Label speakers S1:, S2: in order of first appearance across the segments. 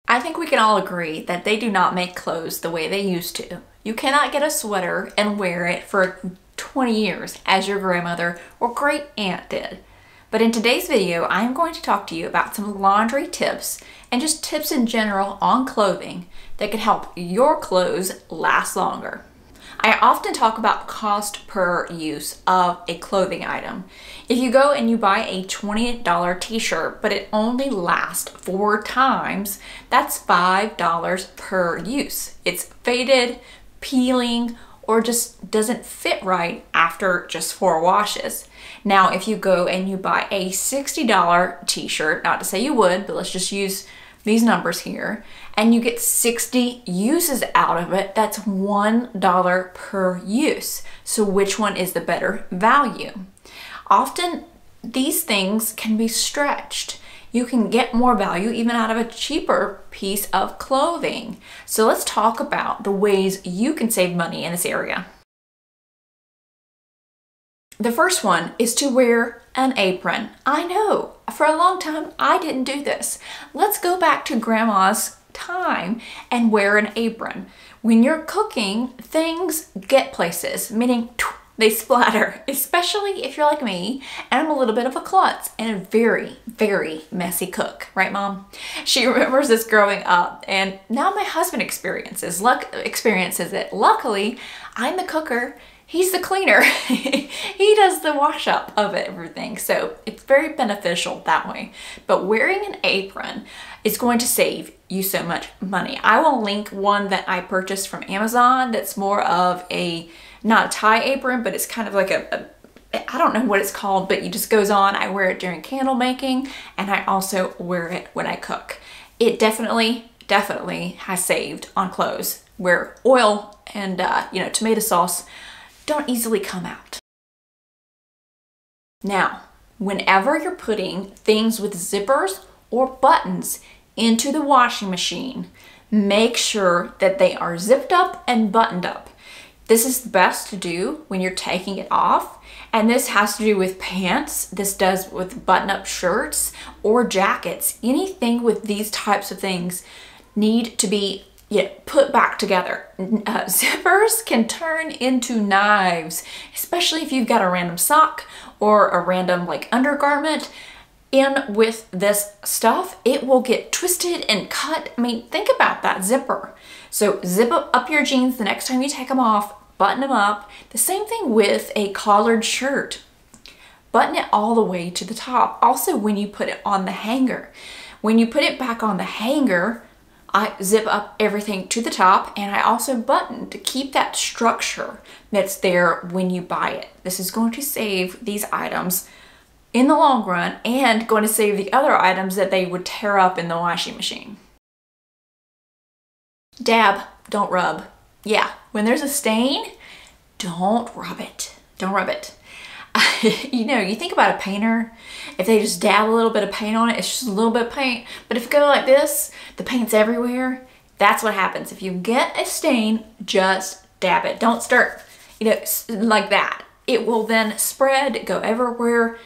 S1: I think we can all agree that they do not make clothes the way they used to. You cannot get a sweater and wear it for 20 years as your grandmother or great aunt did. But in today's video, I am going to talk to you about some laundry tips and just tips in general on clothing that can help your clothes last longer. I often talk about cost per use of a clothing item. If you go and you buy a $20 t-shirt, but it only lasts 4 times, that's $5 per use. It's faded, peeling, or just doesn't fit right after just 4 washes. Now, if you go and you buy a $60 t-shirt, not to say you would, but let's just use these numbers here, and you get 60 uses out of it, that's $1 per use. So which one is the better value? Often these things can be stretched. You can get more value even out of a cheaper piece of clothing. So let's talk about the ways you can save money in this area. The first one is to wear an apron. I know, for a long time I didn't do this. Let's go back to grandma's time and wear an apron. When you're cooking, things get places, meaning they splatter, especially if you're like me and I'm a little bit of a klutz and a very, very messy cook, right, Mom? She remembers this growing up, and now my husband experiences it. Luckily, I'm the cooker, he's the cleaner. He does the wash up of everything, so it's very beneficial that way. But wearing an apron is going to save you so much money. I will link one that I purchased from Amazon that's more of a, not a tie apron, but it's kind of like I don't know what it's called, but it just goes on. I wear it during candle making, and I also wear it when I cook. It definitely has saved on clothes where oil and tomato sauce don't easily come out. Now, whenever you're putting things with zippers or buttons into the washing machine, make sure that they are zipped up and buttoned up. This is best to do when you're taking it off, and this has to do with pants. This does with button-up shirts or jackets. Anything with these types of things need to be put back together. Zippers can turn into knives, especially if you've got a random sock or a random undergarment in with this stuff. It will get twisted and cut. I mean, think about that zipper. So zip up your jeans the next time you take them off, button them up. The same thing with a collared shirt. Button it all the way to the top. Also, when you put it on the hanger. When you put it back on the hanger, I zip up everything to the top, and I also button to keep that structure that's there when you buy it. This is going to save these items in the long run and going to save the other items that they would tear up in the washing machine. Dab, don't rub. Yeah, when there's a stain, don't rub it. Don't rub it. You think about a painter, if they just dab a little bit of paint on it, it's just a little bit of paint. But if you go like this, the paint's everywhere. That's what happens. If you get a stain, just dab it. Don't start, like that. It will then spread, go everywhere.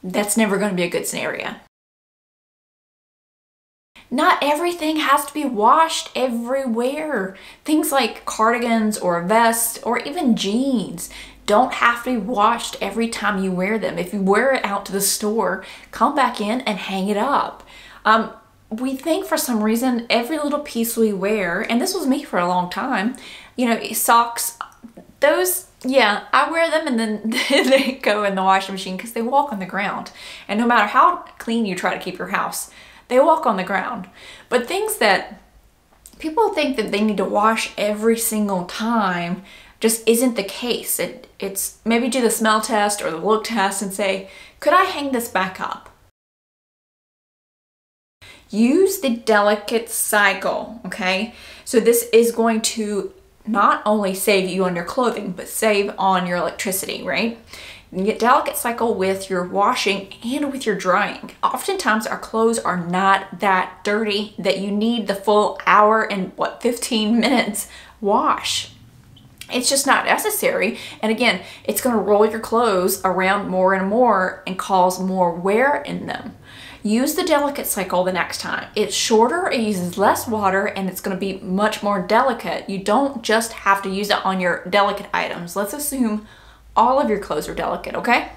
S1: That's never going to be a good scenario. Not everything has to be washed everywhere. Things like cardigans or vests or even jeans don't have to be washed every time you wear them. If you wear it out to the store, come back in and hang it up. We think for some reason every little piece we wear, and this was me for a long time, socks, those, yeah, I wear them and then they go in the washing machine because they walk on the ground. And no matter how clean you try to keep your house, they walk on the ground. But things that people think that they need to wash every single time just isn't the case. It's maybe do the smell test or the look test and say, could I hang this back up? Use the delicate cycle, okay? So this is going to not only save you on your clothing, but save on your electricity, right? You get delicate cycle with your washing and with your drying. Oftentimes our clothes are not that dirty that you need the full hour and 15 minutes wash. It's just not necessary. And again, it's going to roll your clothes around more and more and cause more wear in them. use the delicate cycle the next time. It's shorter, it uses less water, and it's going to be much more delicate. You don't just have to use it on your delicate items. Let's assume all of your clothes are delicate, okay?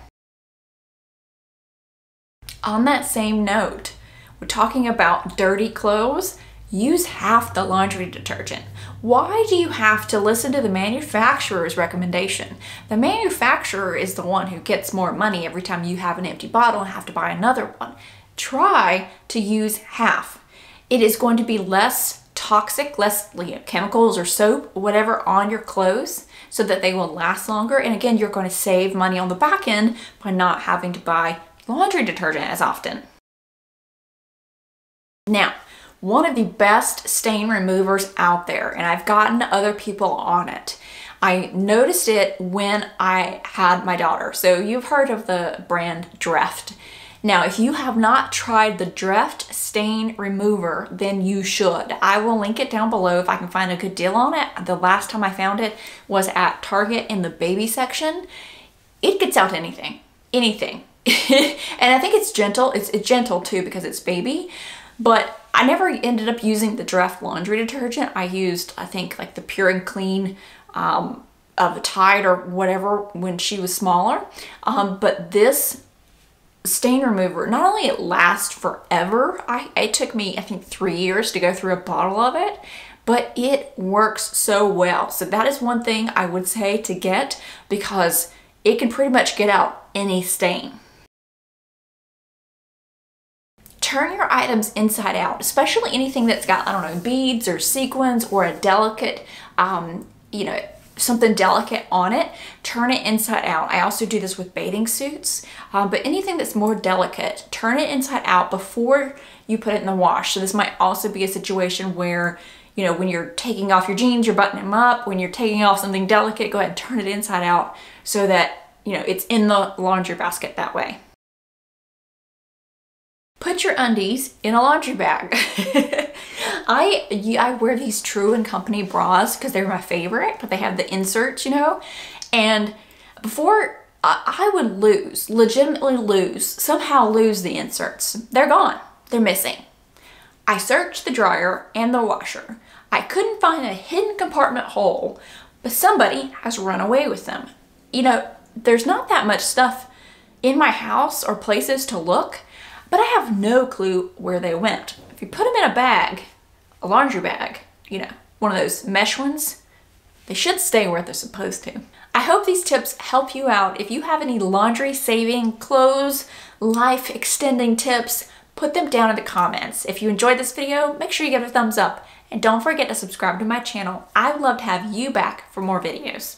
S1: On that same note, we're talking about dirty clothes. Use half the laundry detergent. Why do you have to listen to the manufacturer's recommendation? The manufacturer is the one who gets more money every time you have an empty bottle and have to buy another one. Try to use half. It is going to be less toxic, less chemicals or soap, whatever on your clothes, so that they will last longer. And again, you're going to save money on the back end by not having to buy laundry detergent as often. Now, one of the best stain removers out there, and I've gotten other people on it. I noticed it when I had my daughter. So you've heard of the brand Dreft. Now, if you have not tried the Dreft stain remover, then you should. I will link it down below if I can find a good deal on it. The last time I found it was at Target in the baby section. It gets out anything, anything. And I think it's gentle. It's gentle too because it's baby. But I never ended up using the Dreft laundry detergent. I used, I think, like the Pure and Clean of Tide or whatever when she was smaller. But this stain remover, not only it lasts forever, it took me, I think, 3 years to go through a bottle of it, but it works so well. So that is one thing I would say to get, because it can pretty much get out any stain. Turn your items inside out, especially anything that's got, I don't know, beads or sequins or a delicate, you know, something delicate on it. Turn it inside out. I also do this with bathing suits, but anything that's more delicate, turn it inside out before you put it in the wash. So this might also be a situation where, you know, when you're taking off your jeans, you're buttoning them up. When you're taking off something delicate, go ahead and turn it inside out so that, you know, it's in the laundry basket that way. Put your undies in a laundry bag. I wear these True & Company bras because they're my favorite, but they have the inserts, you know, and before I would legitimately somehow lose the inserts. They're gone. They're missing. I searched the dryer and the washer. I couldn't find a hidden compartment hole, but somebody has run away with them. You know, there's not that much stuff in my house or places to look, but I have no clue where they went. If you put them in a bag, a laundry bag, you know, one of those mesh ones, they should stay where they're supposed to. I hope these tips help you out. If you have any laundry saving, clothes, life extending tips, put them down in the comments. If you enjoyed this video, make sure you give it a thumbs up. And don't forget to subscribe to my channel. I would love to have you back for more videos.